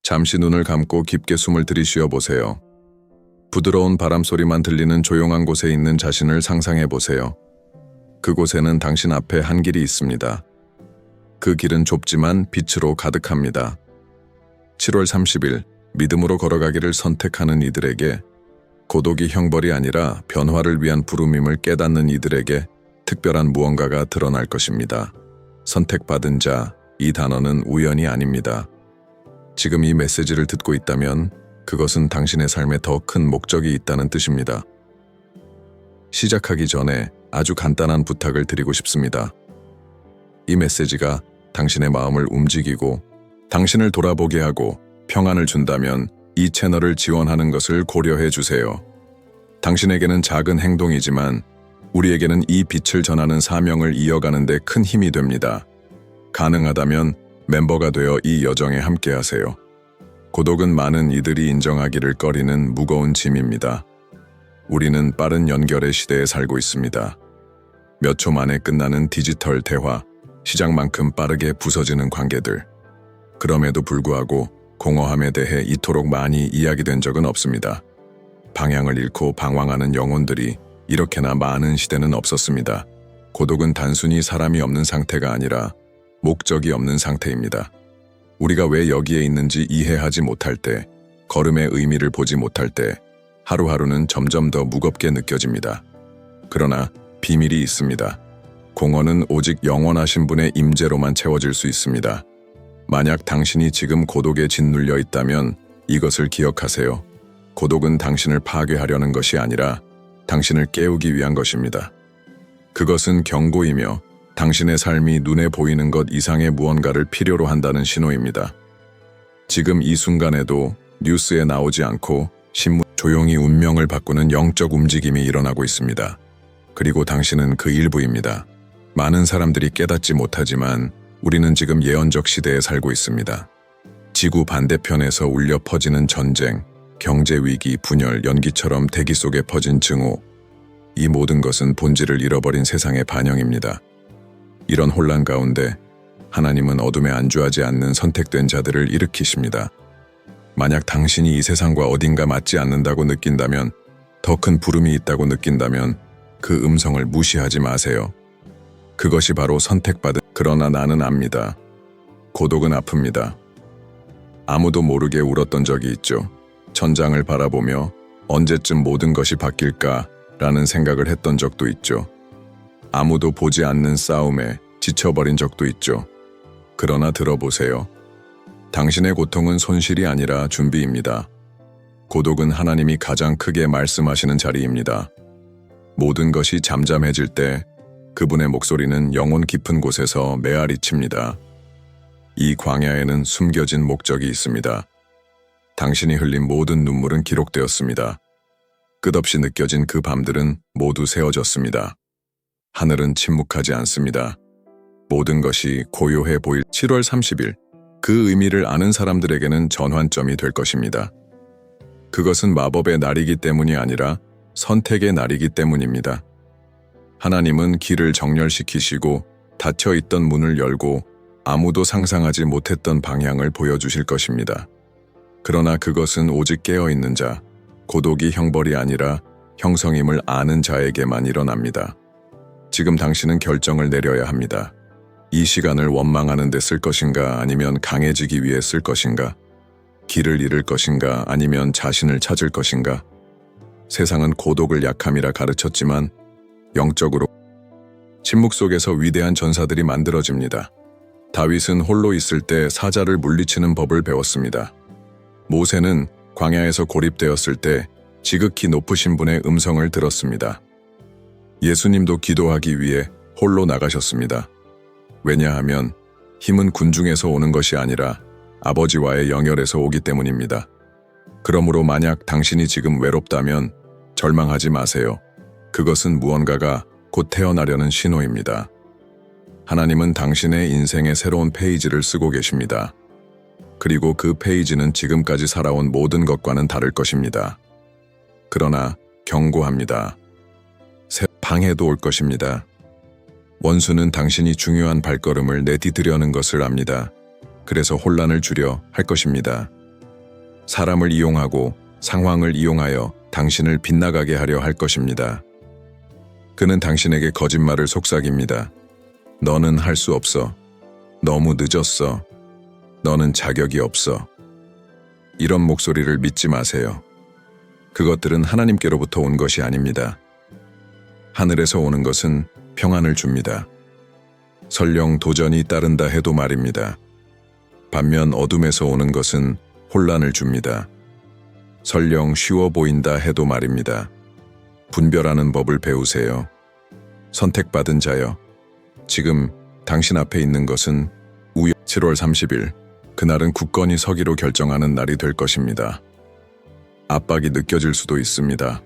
잠시 눈을 감고 깊게 숨을 들이쉬어 보세요. 부드러운 바람 소리만 들리는 조용한 곳에 있는 자신을 상상해 보세요. 그곳에는 당신 앞에 한 길이 있습니다. 그 길은 좁지만 빛으로 가득합니다. 7월 30일, 믿음으로 걸어가기를 선택하는 이들에게, 고독이 형벌이 아니라 변화를 위한 부름임을 깨닫는 이들에게 특별한 무언가가 드러날 것입니다. 선택받은 자, 이 단어는 우연이 아닙니다. 지금 이 메시지를 듣고 있다면 그것은 당신의 삶에 더 큰 목적이 있다는 뜻입니다. 시작하기 전에 아주 간단한 부탁을 드리고 싶습니다. 이 메시지가 당신의 마음을 움직이고 당신을 돌아보게 하고 평안을 준다면 이 채널을 지원하는 것을 고려해 주세요. 당신에게는 작은 행동이지만 우리에게는 이 빛을 전하는 사명을 이어가는 데 큰 힘이 됩니다. 가능하다면 멤버가 되어 이 여정에 함께하세요. 고독은 많은 이들이 인정하기를 꺼리는 무거운 짐입니다. 우리는 빠른 연결의 시대에 살고 있습니다. 몇 초 만에 끝나는 디지털 대화, 시작만큼 빠르게 부서지는 관계들. 그럼에도 불구하고 공허함에 대해 이토록 많이 이야기된 적은 없습니다. 방향을 잃고 방황하는 영혼들이 이렇게나 많은 시대는 없었습니다. 고독은 단순히 사람이 없는 상태가 아니라 목적이 없는 상태입니다. 우리가 왜 여기에 있는지 이해하지 못할 때, 걸음의 의미를 보지 못할 때, 하루하루는 점점 더 무겁게 느껴집니다. 그러나 비밀이 있습니다. 공허는 오직 영원하신 분의 임재로만 채워질 수 있습니다. 만약 당신이 지금 고독에 짓눌려 있다면 이것을 기억하세요. 고독은 당신을 파괴하려는 것이 아니라 당신을 깨우기 위한 것입니다. 그것은 경고이며 당신의 삶이 눈에 보이는 것 이상의 무언가를 필요로 한다는 신호입니다. 지금 이 순간에도 뉴스에 나오지 않고 조용히 운명을 바꾸는 영적 움직임이 일어나고 있습니다. 그리고 당신은 그 일부입니다. 많은 사람들이 깨닫지 못하지만 우리는 지금 예언적 시대에 살고 있습니다. 지구 반대편에서 울려 퍼지는 전쟁, 경제 위기, 분열, 연기처럼 대기 속에 퍼진 증오. 이 모든 것은 본질을 잃어버린 세상의 반영입니다. 이런 혼란 가운데 하나님은 어둠에 안주하지 않는 선택된 자들을 일으키십니다. 만약 당신이 이 세상과 어딘가 맞지 않는다고 느낀다면, 더 큰 부름이 있다고 느낀다면 그 음성을 무시하지 마세요. 그것이 바로 선택받은. 그러나 나는 압니다. 고독은 아픕니다. 아무도 모르게 울었던 적이 있죠. 천장을 바라보며 언제쯤 모든 것이 바뀔까라는 생각을 했던 적도 있죠. 아무도 보지 않는 싸움에 지쳐버린 적도 있죠. 그러나 들어보세요. 당신의 고통은 손실이 아니라 준비입니다. 고독은 하나님이 가장 크게 말씀하시는 자리입니다. 모든 것이 잠잠해질 때 그분의 목소리는 영혼 깊은 곳에서 메아리칩니다. 이 광야에는 숨겨진 목적이 있습니다. 당신이 흘린 모든 눈물은 기록되었습니다. 끝없이 느껴진 그 밤들은 모두 세워졌습니다. 하늘은 침묵하지 않습니다. 모든 것이 고요해 보일 7월 30일, 그 의미를 아는 사람들에게는 전환점이 될 것입니다. 그것은 마법의 날이기 때문이 아니라 선택의 날이기 때문입니다. 하나님은 길을 정렬시키시고 닫혀있던 문을 열고 아무도 상상하지 못했던 방향을 보여주실 것입니다. 그러나 그것은 오직 깨어있는 자, 고독이 형벌이 아니라 형성임을 아는 자에게만 일어납니다. 지금 당신은 결정을 내려야 합니다. 이 시간을 원망하는 데 쓸 것인가 아니면 강해지기 위해 쓸 것인가? 길을 잃을 것인가 아니면 자신을 찾을 것인가? 세상은 고독을 약함이라 가르쳤지만 영적으로 침묵 속에서 위대한 전사들이 만들어집니다. 다윗은 홀로 있을 때 사자를 물리치는 법을 배웠습니다. 모세는 광야에서 고립되었을 때 지극히 높으신 분의 음성을 들었습니다. 예수님도 기도하기 위해 홀로 나가셨습니다. 왜냐하면 힘은 군중에서 오는 것이 아니라 아버지와의 영열에서 오기 때문입니다. 그러므로 만약 당신이 지금 외롭다면 절망하지 마세요. 그것은 무언가가 곧 태어나려는 신호입니다. 하나님은 당신의 인생의 새로운 페이지를 쓰고 계십니다. 그리고 그 페이지는 지금까지 살아온 모든 것과는 다를 것입니다. 그러나 경고합니다. 새 방해도 올 것입니다. 원수는 당신이 중요한 발걸음을 내디디려는 것을 압니다. 그래서 혼란을 주려 할 것입니다. 사람을 이용하고 상황을 이용하여 당신을 빗나가게 하려 할 것입니다. 그는 당신에게 거짓말을 속삭입니다. 너는 할 수 없어. 너무 늦었어. 너는 자격이 없어. 이런 목소리를 믿지 마세요. 그것들은 하나님께로부터 온 것이 아닙니다. 하늘에서 오는 것은 평안을 줍니다. 설령 도전이 따른다 해도 말입니다. 반면 어둠에서 오는 것은 혼란을 줍니다. 설령 쉬워 보인다 해도 말입니다. 분별하는 법을 배우세요. 선택받은 자여, 지금 당신 앞에 있는 것은 7월 30일, 그날은 굳건히 서기로 결정하는 날이 될 것입니다. 압박이 느껴질 수도 있습니다.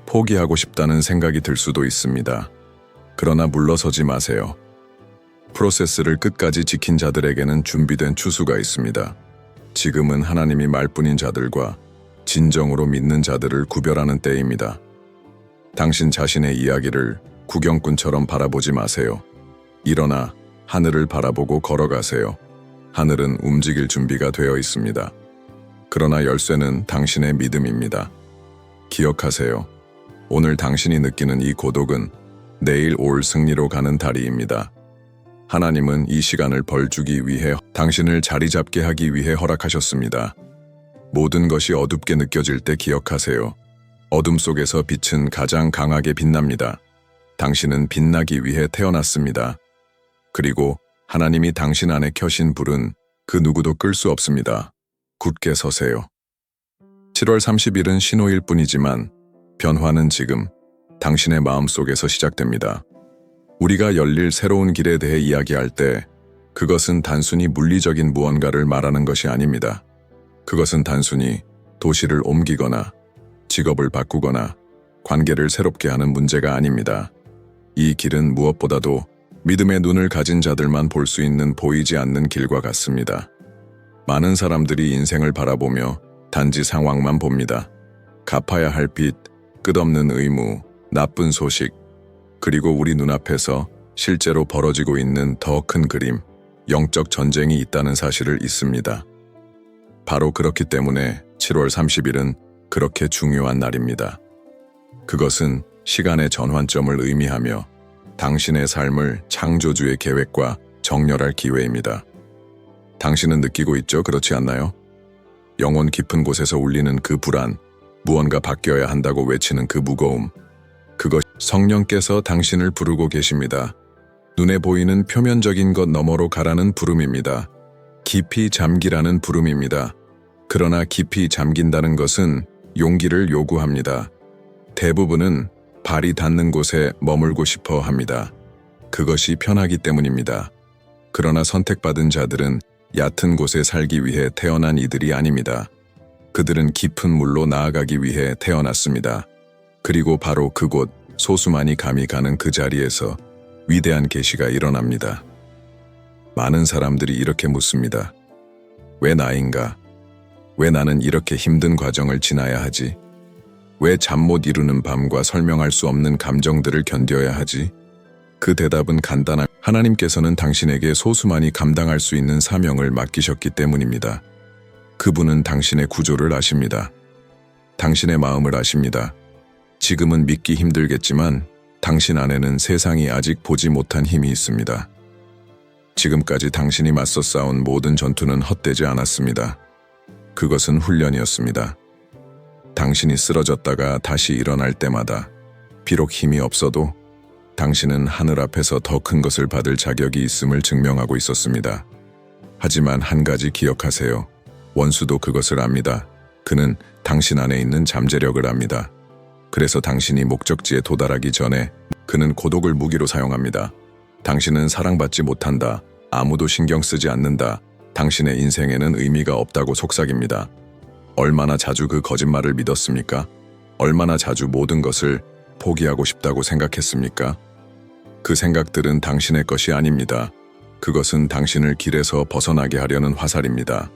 포기하고 싶다는 생각이 들 수도 있습니다. 그러나 물러서지 마세요. 프로세스를 끝까지 지킨 자들에게는 준비된 추수가 있습니다. 지금은 하나님이 말뿐인 자들과 진정으로 믿는 자들을 구별하는 때입니다. 당신 자신의 이야기를 구경꾼처럼 바라보지 마세요. 일어나 하늘을 바라보고 걸어가세요. 하늘은 움직일 준비가 되어 있습니다. 그러나 열쇠는 당신의 믿음입니다. 기억하세요. 오늘 당신이 느끼는 이 고독은 내일 올 승리로 가는 다리입니다. 하나님은 이 시간을 벌주기 위해 당신을 자리 잡게 하기 위해 허락하셨습니다. 모든 것이 어둡게 느껴질 때 기억하세요. 어둠 속에서 빛은 가장 강하게 빛납니다. 당신은 빛나기 위해 태어났습니다. 그리고 하나님이 당신 안에 켜신 불은 그 누구도 끌 수 없습니다. 굳게 서세요. 7월 30일은 신호일 뿐이지만 변화는 지금 당신의 마음속에서 시작됩니다. 우리가 열릴 새로운 길에 대해 이야기할 때 그것은 단순히 물리적인 무언가를 말하는 것이 아닙니다. 그것은 단순히 도시를 옮기거나 직업을 바꾸거나 관계를 새롭게 하는 문제가 아닙니다. 이 길은 무엇보다도 믿음의 눈을 가진 자들만 볼 수 있는 보이지 않는 길과 같습니다. 많은 사람들이 인생을 바라보며 단지 상황만 봅니다. 갚아야 할 빚, 끝없는 의무, 나쁜 소식, 그리고 우리 눈앞에서 실제로 벌어지고 있는 더 큰 그림, 영적 전쟁이 있다는 사실을 잊습니다. 바로 그렇기 때문에 7월 30일은 그렇게 중요한 날입니다. 그것은 시간의 전환점을 의미하며 당신의 삶을 창조주의 계획과 정렬할 기회입니다. 당신은 느끼고 있죠? 그렇지 않나요? 영혼 깊은 곳에서 울리는 그 불안, 무언가 바뀌어야 한다고 외치는 그 무거움, 그것 성령께서 당신을 부르고 계십니다. 눈에 보이는 표면적인 것 너머로 가라는 부름입니다. 깊이 잠기라는 부름입니다. 그러나 깊이 잠긴다는 것은 용기를 요구합니다. 대부분은 발이 닿는 곳에 머물고 싶어 합니다. 그것이 편하기 때문입니다. 그러나 선택받은 자들은 얕은 곳에 살기 위해 태어난 이들이 아닙니다. 그들은 깊은 물로 나아가기 위해 태어났습니다. 그리고 바로 그곳, 소수만이 감히 가는 그 자리에서 위대한 계시가 일어납니다. 많은 사람들이 이렇게 묻습니다. 왜 나인가? 왜 나는 이렇게 힘든 과정을 지나야 하지? 왜 잠 못 이루는 밤과 설명할 수 없는 감정들을 견뎌야 하지? 그 대답은 간단한 하나님께서는 당신에게 소수만이 감당할 수 있는 사명을 맡기셨기 때문입니다. 그분은 당신의 구조를 아십니다. 당신의 마음을 아십니다. 지금은 믿기 힘들겠지만 당신 안에는 세상이 아직 보지 못한 힘이 있습니다. 지금까지 당신이 맞서 싸운 모든 전투는 헛되지 않았습니다. 그것은 훈련이었습니다. 당신이 쓰러졌다가 다시 일어날 때마다 비록 힘이 없어도 당신은 하늘 앞에서 더 큰 것을 받을 자격이 있음을 증명하고 있었습니다. 하지만 한 가지 기억하세요. 원수도 그것을 압니다. 그는 당신 안에 있는 잠재력을 압니다. 그래서 당신이 목적지에 도달하기 전에 그는 고독을 무기로 사용합니다. 당신은 사랑받지 못한다. 아무도 신경 쓰지 않는다. 당신의 인생에는 의미가 없다고 속삭입니다. 얼마나 자주 그 거짓말을 믿었습니까? 얼마나 자주 모든 것을 포기하고 싶다고 생각했습니까? 그 생각들은 당신의 것이 아닙니다. 그것은 당신을 길에서 벗어나게 하려는 화살입니다.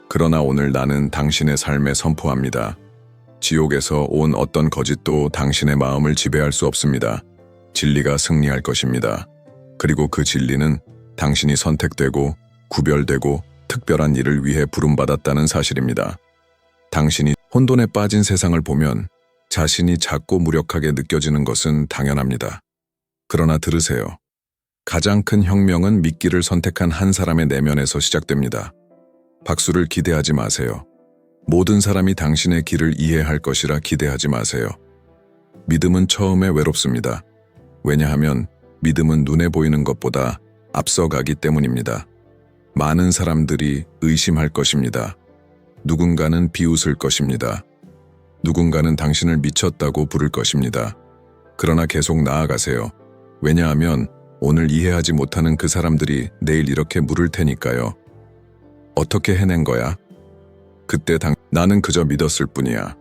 그러나 오늘 나는 당신의 삶에 선포합니다. 지옥에서 온 어떤 거짓도 당신의 마음을 지배할 수 없습니다. 진리가 승리할 것입니다. 그리고 그 진리는 당신이 선택되고 구별되고 특별한 일을 위해 부름받았다는 사실입니다. 당신이 혼돈에 빠진 세상을 보면 자신이 작고 무력하게 느껴지는 것은 당연합니다. 그러나 들으세요. 가장 큰 혁명은 믿기를 선택한 한 사람의 내면에서 시작됩니다. 박수를 기대하지 마세요. 모든 사람이 당신의 길을 이해할 것이라 기대하지 마세요. 믿음은 처음에 외롭습니다. 왜냐하면 믿음은 눈에 보이는 것보다 앞서가기 때문입니다. 많은 사람들이 의심할 것입니다. 누군가는 비웃을 것입니다. 누군가는 당신을 미쳤다고 부를 것입니다. 그러나 계속 나아가세요. 왜냐하면 오늘 이해하지 못하는 그 사람들이 내일 이렇게 물을 테니까요. 어떻게 해낸 거야? 그때 나는 그저 믿었을 뿐이야.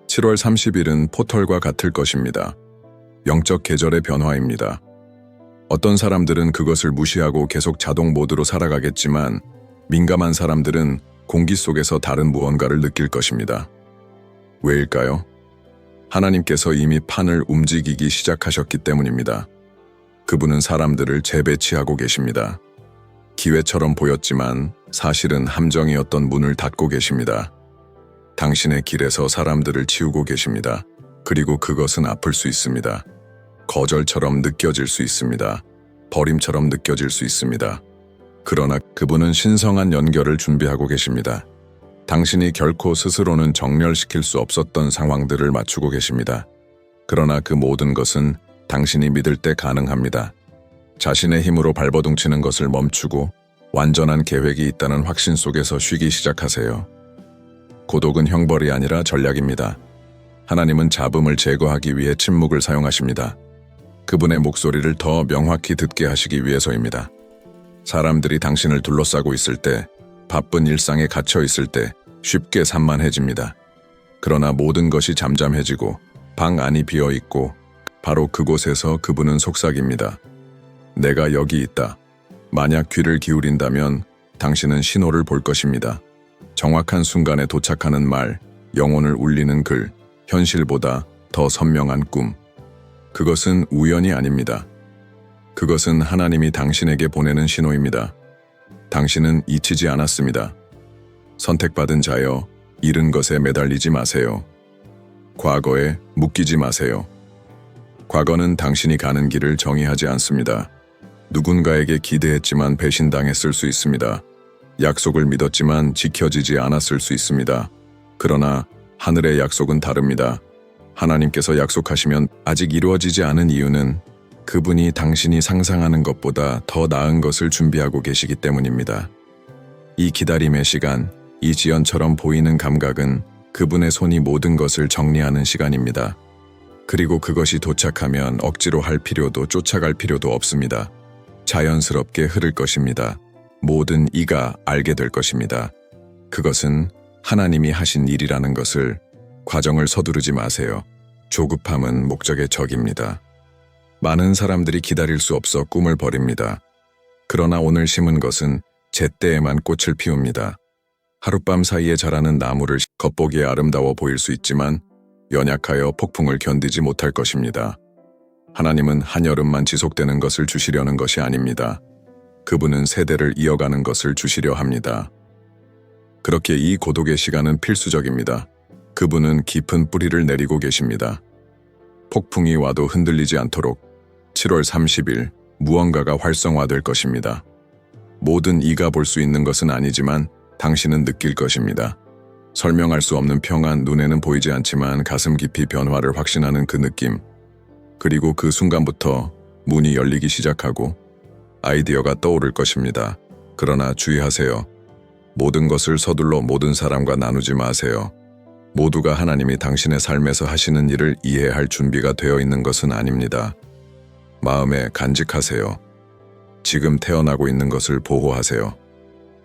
7월 30일은 포털과 같을 것입니다. 영적 계절의 변화입니다. 어떤 사람들은 그것을 무시하고 계속 자동 모드로 살아가겠지만 민감한 사람들은 공기 속에서 다른 무언가를 느낄 것입니다. 왜일까요? 하나님께서 이미 판을 움직이기 시작하셨기 때문입니다. 그분은 사람들을 재배치하고 계십니다. 기회처럼 보였지만 사실은 함정이었던 문을 닫고 계십니다. 당신의 길에서 사람들을 치우고 계십니다. 그리고 그것은 아플 수 있습니다. 거절처럼 느껴질 수 있습니다. 버림처럼 느껴질 수 있습니다. 그러나 그분은 신성한 연결을 준비하고 계십니다. 당신이 결코 스스로는 정렬시킬 수 없었던 상황들을 맞추고 계십니다. 그러나 그 모든 것은 당신이 믿을 때 가능합니다. 자신의 힘으로 발버둥치는 것을 멈추고 완전한 계획이 있다는 확신 속에서 쉬기 시작하세요. 고독은 형벌이 아니라 전략입니다. 하나님은 잡음을 제거하기 위해 침묵을 사용하십니다. 그분의 목소리를 더 명확히 듣게 하시기 위해서입니다. 사람들이 당신을 둘러싸고 있을 때, 바쁜 일상에 갇혀 있을 때 쉽게 산만해집니다. 그러나 모든 것이 잠잠해지고 방 안이 비어 있고 바로 그곳에서 그분은 속삭입니다. 내가 여기 있다. 만약 귀를 기울인다면 당신은 신호를 볼 것입니다. 정확한 순간에 도착하는 말, 영혼을 울리는 글, 현실보다 더 선명한 꿈. 그것은 우연이 아닙니다. 그것은 하나님이 당신에게 보내는 신호입니다. 당신은 잊히지 않았습니다. 선택받은 자여, 잃은 것에 매달리지 마세요. 과거에 묶이지 마세요. 과거는 당신이 가는 길을 정의하지 않습니다. 누군가에게 기대했지만 배신당했을 수 있습니다. 약속을 믿었지만 지켜지지 않았을 수 있습니다. 그러나 하늘의 약속은 다릅니다. 하나님께서 약속하시면 아직 이루어지지 않은 이유는 그분이 당신이 상상하는 것보다 더 나은 것을 준비하고 계시기 때문입니다. 이 기다림의 시간, 이 지연처럼 보이는 감각은 그분의 손이 모든 것을 정리하는 시간입니다. 그리고 그것이 도착하면 억지로 할 필요도 쫓아갈 필요도 없습니다. 자연스럽게 흐를 것입니다. 모든 이가 알게 될 것입니다. 그것은 하나님이 하신 일이라는 것을, 과정을 서두르지 마세요. 조급함은 목적의 적입니다. 많은 사람들이 기다릴 수 없어 꿈을 버립니다. 그러나 오늘 심은 것은 제때에만 꽃을 피웁니다. 하룻밤 사이에 자라는 나무를 겉보기에 아름다워 보일 수 있지만 연약하여 폭풍을 견디지 못할 것입니다. 하나님은 한여름만 지속되는 것을 주시려는 것이 아닙니다. 그분은 세대를 이어가는 것을 주시려 합니다. 그렇게 이 고독의 시간은 필수적입니다. 그분은 깊은 뿌리를 내리고 계십니다. 폭풍이 와도 흔들리지 않도록 7월 30일 무언가가 활성화될 것입니다. 모든 이가 볼 수 있는 것은 아니지만 당신은 느낄 것입니다. 설명할 수 없는 평안, 눈에는 보이지 않지만 가슴 깊이 변화를 확신하는 그 느낌. 그리고 그 순간부터 문이 열리기 시작하고 아이디어가 떠오를 것입니다. 그러나 주의하세요. 모든 것을 서둘러 모든 사람과 나누지 마세요. 모두가 하나님이 당신의 삶에서 하시는 일을 이해할 준비가 되어 있는 것은 아닙니다. 마음에 간직하세요. 지금 태어나고 있는 것을 보호하세요.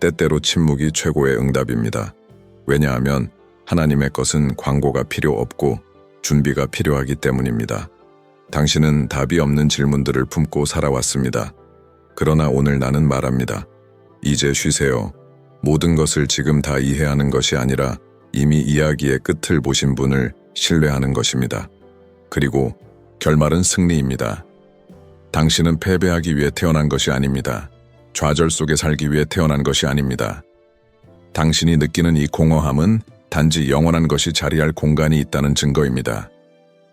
때때로 침묵이 최고의 응답입니다. 왜냐하면 하나님의 것은 광고가 필요 없고 준비가 필요하기 때문입니다. 당신은 답이 없는 질문들을 품고 살아왔습니다. 그러나 오늘 나는 말합니다. 이제 쉬세요. 모든 것을 지금 다 이해하는 것이 아니라 이미 이야기의 끝을 보신 분을 신뢰하는 것입니다. 그리고 결말은 승리입니다. 당신은 패배하기 위해 태어난 것이 아닙니다. 좌절 속에 살기 위해 태어난 것이 아닙니다. 당신이 느끼는 이 공허함은 단지 영원한 것이 자리할 공간이 있다는 증거입니다.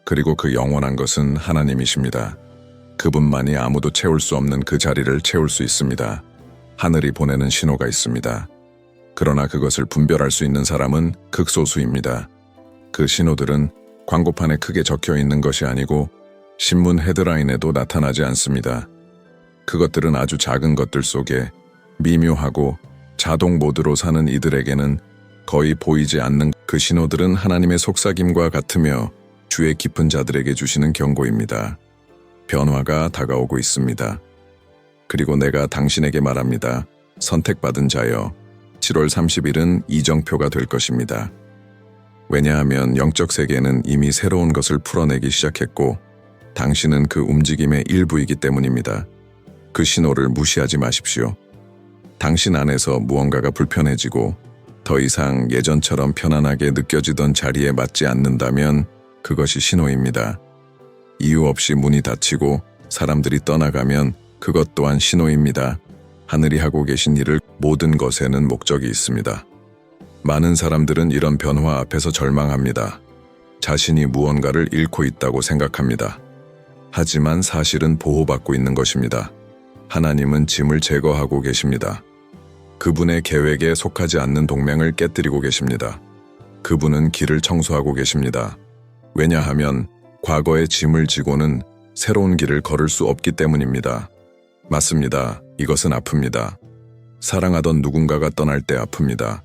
그리고 그 영원한 것은 하나님이십니다. 그분만이 아무도 채울 수 없는 그 자리를 채울 수 있습니다. 하늘이 보내는 신호가 있습니다. 그러나 그것을 분별할 수 있는 사람은 극소수입니다. 그 신호들은 광고판에 크게 적혀 있는 것이 아니고 신문 헤드라인에도 나타나지 않습니다. 그것들은 아주 작은 것들 속에 미묘하고 자동 모드로 사는 이들에게는 거의 보이지 않는 그 신호들은 하나님의 속삭임과 같으며 주의 깊은 자들에게 주시는 경고입니다. 변화가 다가오고 있습니다. 그리고 내가 당신에게 말합니다. 선택받은 자여, 7월 30일은 이정표가 될 것입니다. 왜냐하면 영적 세계는 이미 새로운 것을 풀어내기 시작했고 당신은 그 움직임의 일부이기 때문입니다. 그 신호를 무시하지 마십시오. 당신 안에서 무언가가 불편해지고 더 이상 예전처럼 편안하게 느껴지던 자리에 맞지 않는다면 그것이 신호입니다. 이유 없이 문이 닫히고 사람들이 떠나가면 그것 또한 신호입니다. 하늘이 하고 계신 일을 모든 것에는 목적이 있습니다. 많은 사람들은 이런 변화 앞에서 절망합니다. 자신이 무언가를 잃고 있다고 생각합니다. 하지만 사실은 보호받고 있는 것입니다. 하나님은 짐을 제거하고 계십니다. 그분의 계획에 속하지 않는 동맹을 깨뜨리고 계십니다. 그분은 길을 청소하고 계십니다. 왜냐하면 과거의 짐을 지고는 새로운 길을 걸을 수 없기 때문입니다. 맞습니다. 이것은 아픕니다. 사랑하던 누군가가 떠날 때 아픕니다.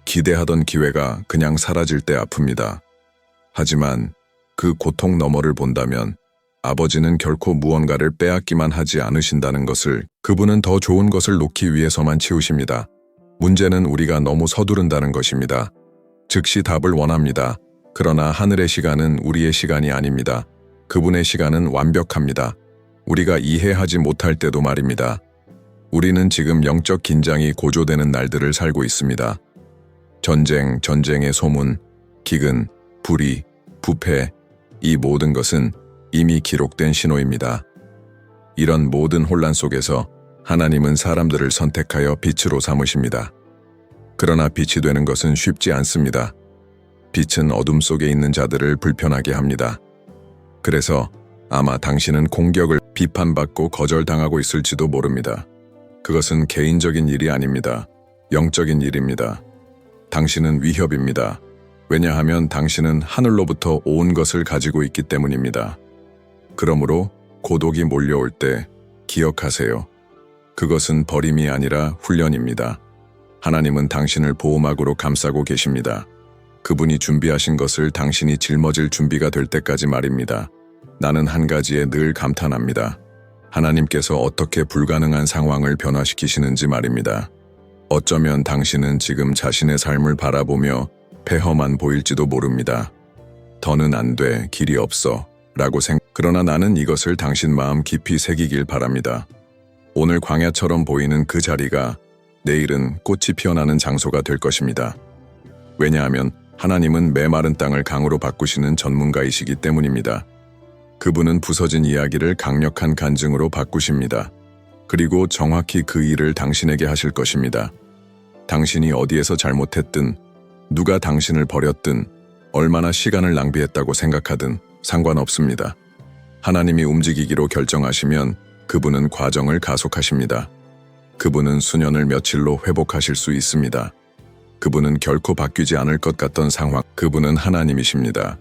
기대하던 기회가 그냥 사라질 때 아픕니다. 하지만 그 고통 너머를 본다면 아버지는 결코 무언가를 빼앗기만 하지 않으신다는 것을, 그분은 더 좋은 것을 놓기 위해서만 치우십니다. 문제는 우리가 너무 서두른다는 것입니다. 즉시 답을 원합니다. 그러나 하늘의 시간은 우리의 시간이 아닙니다. 그분의 시간은 완벽합니다. 우리가 이해하지 못할 때도 말입니다. 우리는 지금 영적 긴장이 고조되는 날들을 살고 있습니다. 전쟁, 전쟁의 소문, 기근, 불의, 부패, 이 모든 것은 이미 기록된 신호입니다. 이런 모든 혼란 속에서 하나님은 사람들을 선택하여 빛으로 삼으십니다. 그러나 빛이 되는 것은 쉽지 않습니다. 빛은 어둠 속에 있는 자들을 불편하게 합니다. 그래서 아마 당신은 공격을 비판받고 거절당하고 있을지도 모릅니다. 그것은 개인적인 일이 아닙니다. 영적인 일입니다. 당신은 위협입니다. 왜냐하면 당신은 하늘로부터 온 것을 가지고 있기 때문입니다. 그러므로 고독이 몰려올 때 기억하세요. 그것은 버림이 아니라 훈련입니다. 하나님은 당신을 보호막으로 감싸고 계십니다. 그분이 준비하신 것을 당신이 짊어질 준비가 될 때까지 말입니다. 나는 한 가지에 늘 감탄합니다. 하나님께서 어떻게 불가능한 상황을 변화시키시는지 말입니다. 어쩌면 당신은 지금 자신의 삶을 바라보며 폐허만 보일지도 모릅니다. 더는 안 돼, 길이 없어 라고 그러나 나는 이것을 당신 마음 깊이 새기길 바랍니다. 오늘 광야처럼 보이는 그 자리가 내일은 꽃이 피어나는 장소가 될 것입니다. 왜냐하면 하나님은 메마른 땅을 강으로 바꾸시는 전문가이시기 때문입니다. 그분은 부서진 이야기를 강력한 간증으로 바꾸십니다. 그리고 정확히 그 일을 당신에게 하실 것입니다. 당신이 어디에서 잘못했든, 누가 당신을 버렸든, 얼마나 시간을 낭비했다고 생각하든 상관없습니다. 하나님이 움직이기로 결정하시면 그분은 과정을 가속하십니다. 그분은 수년을 며칠로 회복하실 수 있습니다. 그분은 결코 바뀌지 않을 것 같던 상황, 그분은 하나님이십니다.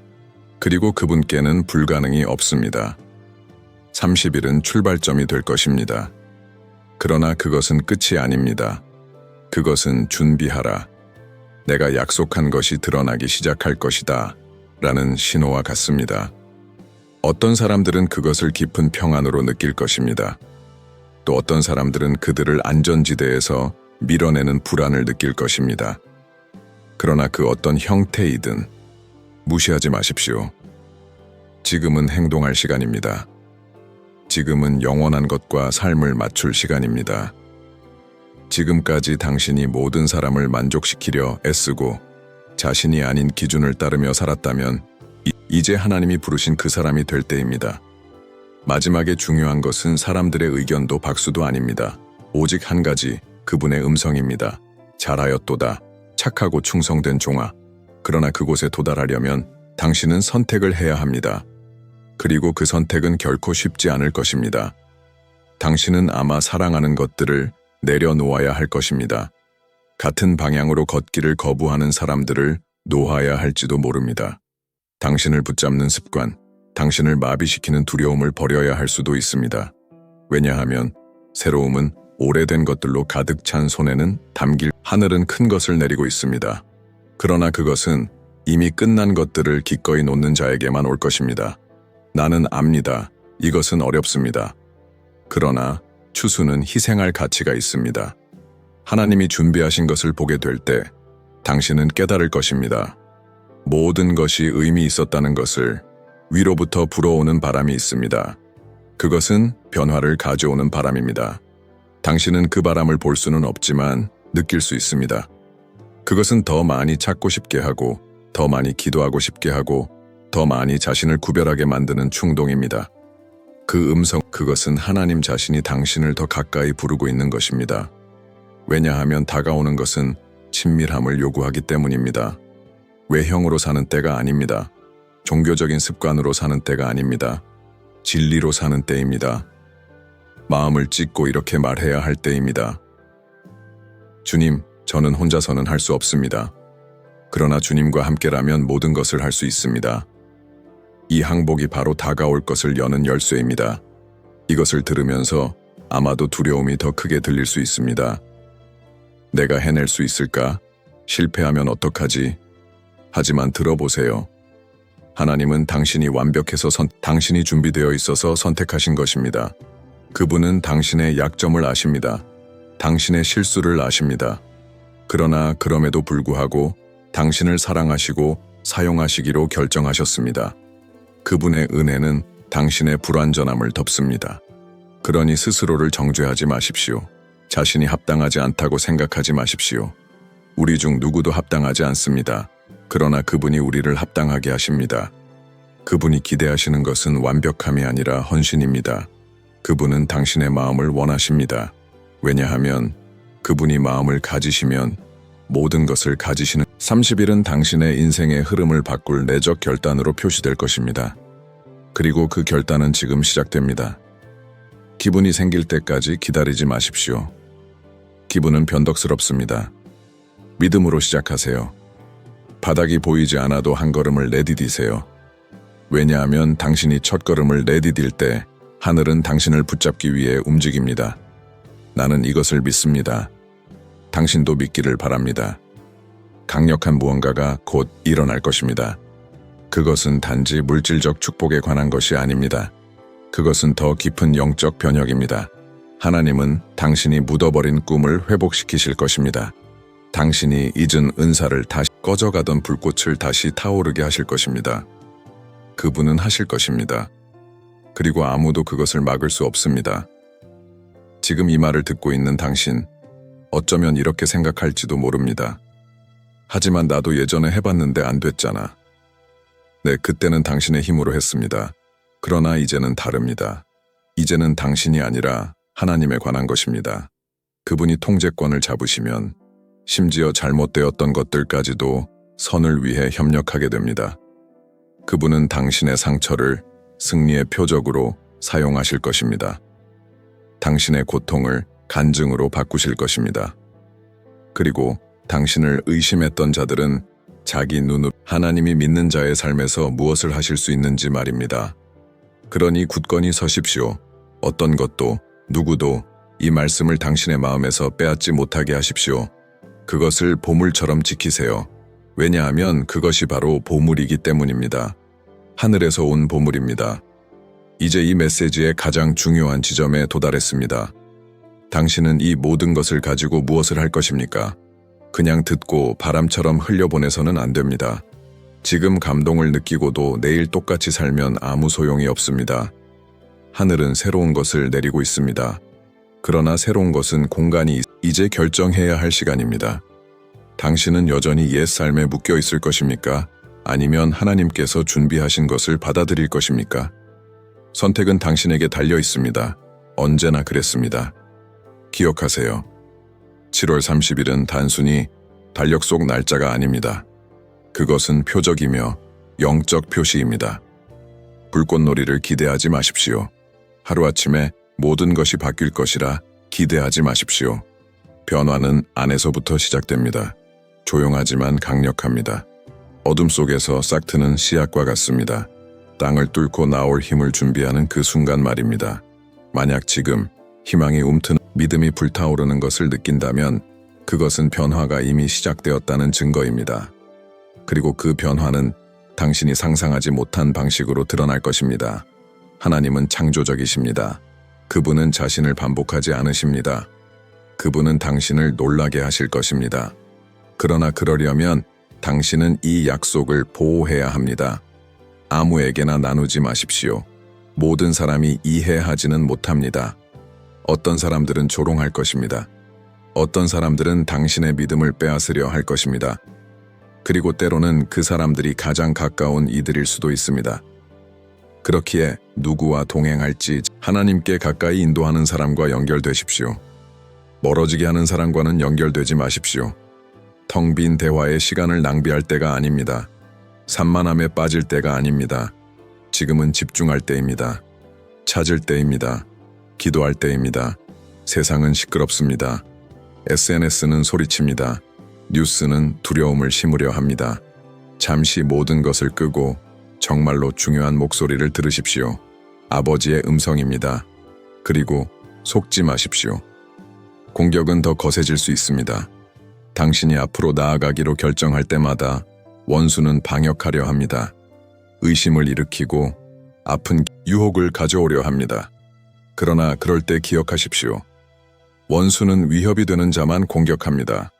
그리고 그분께는 불가능이 없습니다. 30일은 출발점이 될 것입니다. 그러나 그것은 끝이 아닙니다. 그것은 준비하라. 내가 약속한 것이 드러나기 시작할 것이다. 라는 신호와 같습니다. 어떤 사람들은 그것을 깊은 평안으로 느낄 것입니다. 또 어떤 사람들은 그들을 안전지대에서 밀어내는 불안을 느낄 것입니다. 그러나 그 어떤 형태이든 무시하지 마십시오. 지금은 행동할 시간입니다. 지금은 영원한 것과 삶을 맞출 시간입니다. 지금까지 당신이 모든 사람을 만족시키려 애쓰고 자신이 아닌 기준을 따르며 살았다면 이제 하나님이 부르신 그 사람이 될 때입니다. 마지막에 중요한 것은 사람들의 의견도 박수도 아닙니다. 오직 한 가지, 그분의 음성입니다. 잘하였도다. 착하고 충성된 종아. 그러나 그곳에 도달하려면 당신은 선택을 해야 합니다. 그리고 그 선택은 결코 쉽지 않을 것입니다. 당신은 아마 사랑하는 것들을 내려놓아야 할 것입니다. 같은 방향으로 걷기를 거부하는 사람들을 놓아야 할지도 모릅니다. 당신을 붙잡는 습관, 당신을 마비시키는 두려움을 버려야 할 수도 있습니다. 왜냐하면 새로움은 오래된 것들로 가득 찬 손에는 담길 하늘은 큰 것을 내리고 있습니다. 그러나 그것은 이미 끝난 것들을 기꺼이 놓는 자에게만 올 것입니다. 나는 압니다. 이것은 어렵습니다. 그러나 추수는 희생할 가치가 있습니다. 하나님이 준비하신 것을 보게 될 때 당신은 깨달을 것입니다. 모든 것이 의미 있었다는 것을. 위로부터 불어오는 바람이 있습니다. 그것은 변화를 가져오는 바람입니다. 당신은 그 바람을 볼 수는 없지만 느낄 수 있습니다. 그것은 더 많이 찾고 싶게 하고, 더 많이 기도하고 싶게 하고, 더 많이 자신을 구별하게 만드는 충동입니다. 그 음성, 그것은 하나님 자신이 당신을 더 가까이 부르고 있는 것입니다. 왜냐하면 다가오는 것은 친밀함을 요구하기 때문입니다. 외형으로 사는 때가 아닙니다. 종교적인 습관으로 사는 때가 아닙니다. 진리로 사는 때입니다. 마음을 찢고 이렇게 말해야 할 때입니다. 주님, 저는 혼자서는 할 수 없습니다. 그러나 주님과 함께라면 모든 것을 할 수 있습니다. 이 항복이 바로 다가올 것을 여는 열쇠입니다. 이것을 들으면서 아마도 두려움이 더 크게 들릴 수 있습니다. 내가 해낼 수 있을까? 실패하면 어떡하지? 하지만 들어보세요. 하나님은 당신이 완벽해서 당신이 준비되어 있어서 선택하신 것입니다. 그분은 당신의 약점을 아십니다. 당신의 실수를 아십니다. 그러나 그럼에도 불구하고 당신을 사랑하시고 사용하시기로 결정하셨습니다. 그분의 은혜는 당신의 불완전함을 덮습니다. 그러니 스스로를 정죄하지 마십시오. 자신이 합당하지 않다고 생각하지 마십시오. 우리 중 누구도 합당하지 않습니다. 그러나 그분이 우리를 합당하게 하십니다. 그분이 기대하시는 것은 완벽함이 아니라 헌신입니다. 그분은 당신의 마음을 원하십니다. 왜냐하면 그분이 마음을 가지시면 모든 것을 가지시는 30일은 당신의 인생의 흐름을 바꿀 내적 결단으로 표시될 것입니다. 그리고 그 결단은 지금 시작됩니다. 기분이 생길 때까지 기다리지 마십시오. 기분은 변덕스럽습니다. 믿음으로 시작하세요. 바닥이 보이지 않아도 한 걸음을 내디디세요. 왜냐하면 당신이 첫 걸음을 내디딜 때 하늘은 당신을 붙잡기 위해 움직입니다. 나는 이것을 믿습니다. 당신도 믿기를 바랍니다. 강력한 무언가가 곧 일어날 것입니다. 그것은 단지 물질적 축복에 관한 것이 아닙니다. 그것은 더 깊은 영적 변혁입니다. 하나님은 당신이 묻어버린 꿈을 회복시키실 것입니다. 당신이 잊은 은사를 다시 꺼져가던 불꽃을 다시 타오르게 하실 것입니다. 그분은 하실 것입니다. 그리고 아무도 그것을 막을 수 없습니다. 지금 이 말을 듣고 있는 당신, 어쩌면 이렇게 생각할지도 모릅니다. 하지만 나도 예전에 해봤는데 안 됐잖아. 네, 그때는 당신의 힘으로 했습니다. 그러나 이제는 다릅니다. 이제는 당신이 아니라 하나님에 관한 것입니다. 그분이 통제권을 잡으시면 심지어 잘못되었던 것들까지도 선을 위해 협력하게 됩니다. 그분은 당신의 상처를 승리의 표적으로 사용하실 것입니다. 당신의 고통을 간증으로 바꾸실 것입니다. 그리고 당신을 의심했던 자들은 자기 눈으로 하나님이 믿는 자의 삶에서 무엇을 하실 수 있는지 말입니다. 그러니 굳건히 서십시오. 어떤 것도 누구도 이 말씀을 당신의 마음에서 빼앗지 못하게 하십시오. 그것을 보물처럼 지키세요. 왜냐하면 그것이 바로 보물이기 때문입니다. 하늘에서 온 보물입니다. 이제 이 메시지의 가장 중요한 지점에 도달했습니다. 당신은 이 모든 것을 가지고 무엇을 할 것입니까? 그냥 듣고 바람처럼 흘려보내서는 안 됩니다. 지금 감동을 느끼고도 내일 똑같이 살면 아무 소용이 없습니다. 하늘은 새로운 것을 내리고 있습니다. 그러나 새로운 것은 공간이 이제 결정해야 할 시간입니다. 당신은 여전히 옛 삶에 묶여 있을 것입니까? 아니면 하나님께서 준비하신 것을 받아들일 것입니까? 선택은 당신에게 달려 있습니다. 언제나 그랬습니다. 기억하세요. 7월 30일은 단순히 달력 속 날짜가 아닙니다. 그것은 표적이며 영적 표시입니다. 불꽃놀이를 기대하지 마십시오. 하루아침에 모든 것이 바뀔 것이라 기대하지 마십시오. 변화는 안에서부터 시작됩니다. 조용하지만 강력합니다. 어둠 속에서 싹트는 씨앗과 같습니다. 땅을 뚫고 나올 힘을 준비하는 그 순간 말입니다. 만약 지금 희망이 움트는 믿음이 불타오르는 것을 느낀다면 그것은 변화가 이미 시작되었다는 증거입니다. 그리고 그 변화는 당신이 상상하지 못한 방식으로 드러날 것입니다. 하나님은 창조적이십니다. 그분은 자신을 반복하지 않으십니다. 그분은 당신을 놀라게 하실 것입니다. 그러나 그러려면 당신은 이 약속을 보호해야 합니다. 아무에게나 나누지 마십시오. 모든 사람이 이해하지는 못합니다. 어떤 사람들은 조롱할 것입니다. 어떤 사람들은 당신의 믿음을 빼앗으려 할 것입니다. 그리고 때로는 그 사람들이 가장 가까운 이들일 수도 있습니다. 그렇기에 누구와 동행할지 하나님께 가까이 인도하는 사람과 연결되십시오. 멀어지게 하는 사람과는 연결되지 마십시오. 텅 빈 대화에 시간을 낭비할 때가 아닙니다. 산만함에 빠질 때가 아닙니다. 지금은 집중할 때입니다. 찾을 때입니다. 기도할 때입니다. 세상은 시끄럽습니다. SNS는 소리칩니다. 뉴스는 두려움을 심으려 합니다. 잠시 모든 것을 끄고 정말로 중요한 목소리를 들으십시오. 아버지의 음성입니다. 그리고 속지 마십시오. 공격은 더 거세질 수 있습니다. 당신이 앞으로 나아가기로 결정할 때마다 원수는 방역하려 합니다. 의심을 일으키고 아픈 유혹을 가져오려 합니다. 그러나 그럴 때 기억하십시오. 원수는 위협이 되는 자만 공격합니다.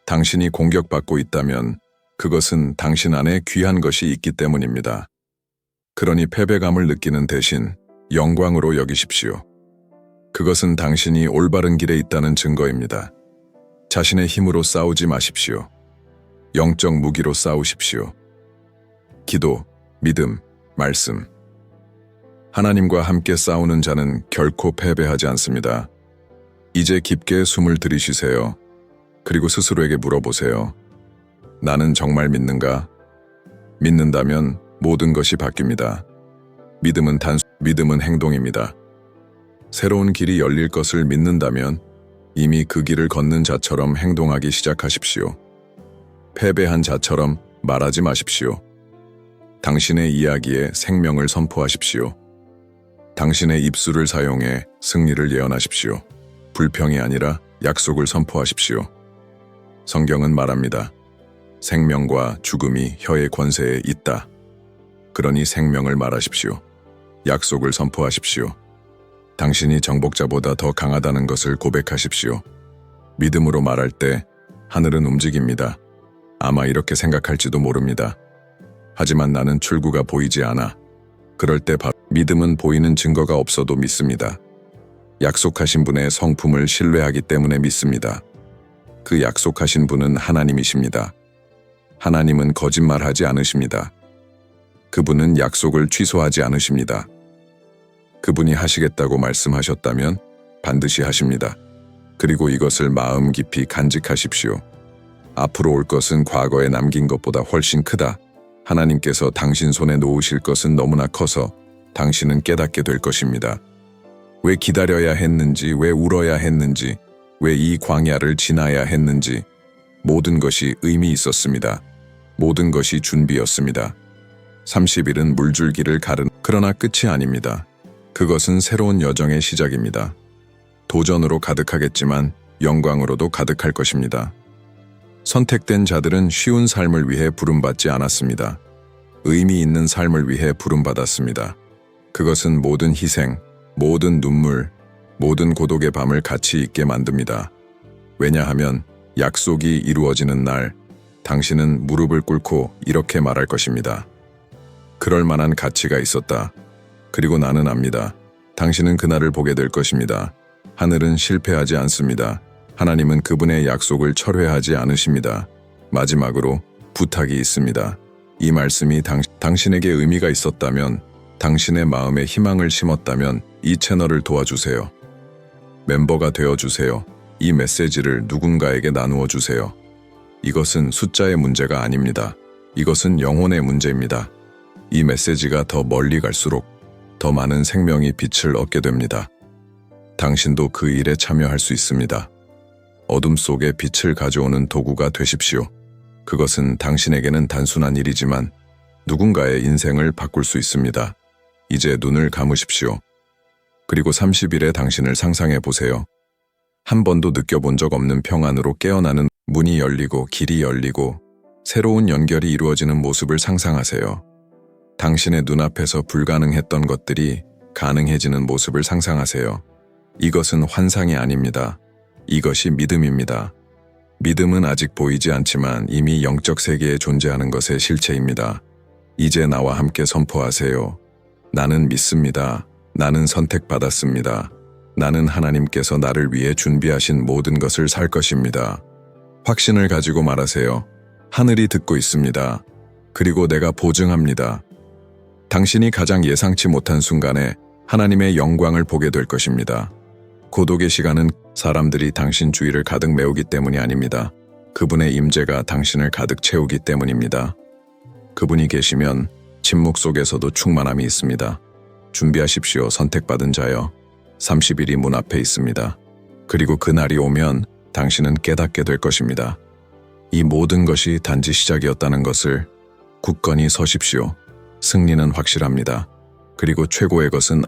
당신이 공격받고 있다면 그것은 당신 안에 귀한 것이 있기 때문입니다. 그러니 패배감을 느끼는 대신 영광으로 여기십시오. 그것은 당신이 올바른 길에 있다는 증거입니다. 자신의 힘으로 싸우지 마십시오. 영적 무기로 싸우십시오. 기도, 믿음, 말씀. 하나님과 함께 싸우는 자는 결코 패배하지 않습니다. 이제 깊게 숨을 들이쉬세요. 그리고 스스로에게 물어보세요. 나는 정말 믿는가? 믿는다면 모든 것이 바뀝니다. 믿음은 행동입니다. 새로운 길이 열릴 것을 믿는다면 이미 그 길을 걷는 자처럼 행동하기 시작하십시오. 패배한 자처럼 말하지 마십시오. 당신의 이야기에 생명을 선포하십시오. 당신의 입술을 사용해 승리를 예언하십시오. 불평이 아니라 약속을 선포하십시오. 성경은 말합니다. 생명과 죽음이 혀의 권세에 있다. 그러니 생명을 말하십시오. 약속을 선포하십시오. 당신이 정복자보다 더 강하다는 것을 고백하십시오. 믿음으로 말할 때 하늘은 움직입니다. 아마 이렇게 생각할지도 모릅니다. 하지만 나는 출구가 보이지 않아. 그럴 때 믿음은 보이는 증거가 없어도 믿습니다. 약속하신 분의 성품을 신뢰하기 때문에 믿습니다. 그 약속하신 분은 하나님이십니다. 하나님은 거짓말하지 않으십니다. 그분은 약속을 취소하지 않으십니다. 그분이 하시겠다고 말씀하셨다면 반드시 하십니다. 그리고 이것을 마음 깊이 간직하십시오. 앞으로 올 것은 과거에 남긴 것보다 훨씬 크다. 하나님께서 당신 손에 놓으실 것은 너무나 커서 당신은 깨닫게 될 것입니다. 왜 기다려야 했는지, 왜 울어야 했는지, 왜 이 광야를 지나야 했는지 모든 것이 의미 있었습니다. 모든 것이 준비였습니다. 30일은 물줄기를 그러나 끝이 아닙니다. 그것은 새로운 여정의 시작입니다. 도전으로 가득하겠지만 영광으로도 가득할 것입니다. 선택된 자들은 쉬운 삶을 위해 부름받지 않았습니다. 의미 있는 삶을 위해 부름받았습니다. 그것은 모든 희생, 모든 눈물, 모든 고독의 밤을 가치 있게 만듭니다. 왜냐하면 약속이 이루어지는 날, 당신은 무릎을 꿇고 이렇게 말할 것입니다. 그럴 만한 가치가 있었다. 그리고 나는 압니다. 당신은 그날을 보게 될 것입니다. 하늘은 실패하지 않습니다. 하나님은 그분의 약속을 철회하지 않으십니다. 마지막으로 부탁이 있습니다. 이 말씀이 당신에게 의미가 있었다면, 당신의 마음에 희망을 심었다면 이 채널을 도와주세요. 멤버가 되어 주세요. 이 메시지를 누군가에게 나누어 주세요. 이것은 숫자의 문제가 아닙니다. 이것은 영혼의 문제입니다. 이 메시지가 더 멀리 갈수록 더 많은 생명이 빛을 얻게 됩니다. 당신도 그 일에 참여할 수 있습니다. 어둠 속에 빛을 가져오는 도구가 되십시오. 그것은 당신에게는 단순한 일이지만 누군가의 인생을 바꿀 수 있습니다. 이제 눈을 감으십시오. 그리고 30일의 당신을 상상해 보세요. 한 번도 느껴본 적 없는 평안으로 깨어나는 문이 열리고 길이 열리고 새로운 연결이 이루어지는 모습을 상상하세요. 당신의 눈앞에서 불가능했던 것들이 가능해지는 모습을 상상하세요. 이것은 환상이 아닙니다. 이것이 믿음입니다. 믿음은 아직 보이지 않지만 이미 영적 세계에 존재하는 것의 실체입니다. 이제 나와 함께 선포하세요. 나는 믿습니다. 나는 선택받았습니다. 나는 하나님께서 나를 위해 준비하신 모든 것을 살 것입니다. 확신을 가지고 말하세요. 하늘이 듣고 있습니다. 그리고 내가 보증합니다. 당신이 가장 예상치 못한 순간에 하나님의 영광을 보게 될 것입니다. 고독의 시간은 사람들이 당신 주위를 가득 메우기 때문이 아닙니다. 그분의 임재가 당신을 가득 채우기 때문입니다. 그분이 계시면 침묵 속에서도 충만함이 있습니다. 준비하십시오, 선택받은 자여. 30일이 문 앞에 있습니다. 그리고 그날이 오면 당신은 깨닫게 될 것입니다. 이 모든 것이 단지 시작이었다는 것을. 굳건히 서십시오. 승리는 확실합니다. 그리고 최고의 것은